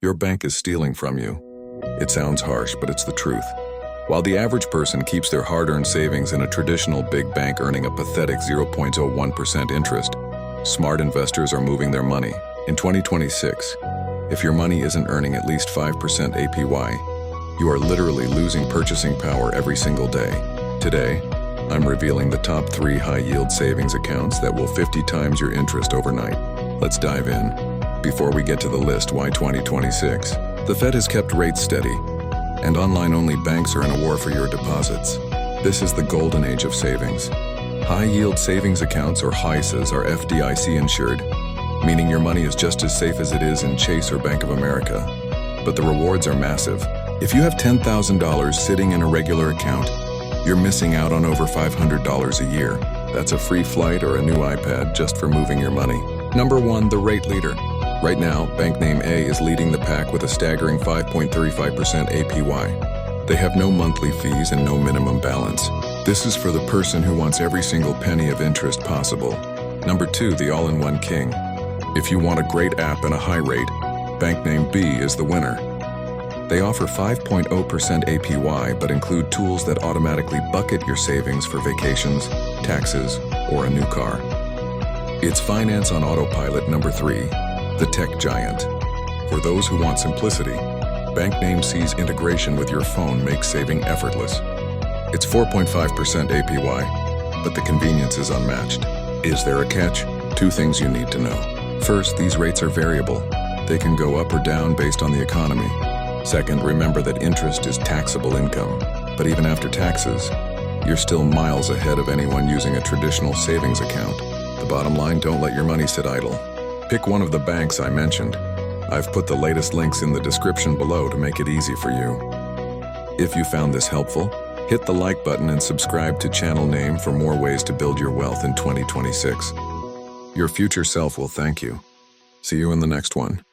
Your bank is stealing from you. It sounds harsh, but it's the truth. While the average person keeps their hard-earned savings in a traditional big bank earning a pathetic 0.01% interest, smart investors are moving their money. In 2026, if your money isn't earning at least 5% APY, you are literally losing purchasing power every single day. Today, I'm revealing the top 3 high-yield savings accounts that will 50 times your interest overnight. Let's dive in. Before we get to the list, why 2026? The Fed has kept rates steady, and online-only banks are in a war for your deposits. This is the golden age of savings. High-yield savings accounts, or HYSAs, are FDIC insured, meaning your money is just as safe as it is in Chase or Bank of America. But the rewards are massive. If you have $10,000 sitting in a regular account, you're missing out on over $500 a year. That's a free flight or a new iPad just for moving your money. Number 1, the rate leader. Right now, bank name A is leading the pack with a staggering 5.35% APY. They have no monthly fees and no minimum balance. This is for the person who wants every single penny of interest possible. Number 2, the all-in-one king. If you want a great app and a high rate, bank name B is the winner. They offer 5.0% APY but include tools that automatically bucket your savings for vacations, taxes, or a new car. It's finance on autopilot. Number 3, the tech giant. For those who want simplicity, bank name C's integration with your phone makes saving effortless. It's 4.5% APY, but the convenience is unmatched. Is there a catch? 2 things you need to know. First, these rates are variable. They can go up or down based on the economy. Second, remember that interest is taxable income, but even after taxes, you're still miles ahead of anyone using a traditional savings account. The bottom line, don't let your money sit idle. Pick one of the banks I mentioned. I've put the latest links in the description below to make it easy for you. If you found this helpful, hit the like button and subscribe to channel name for more ways to build your wealth in 2026. Your future self will thank you. See you in the next one.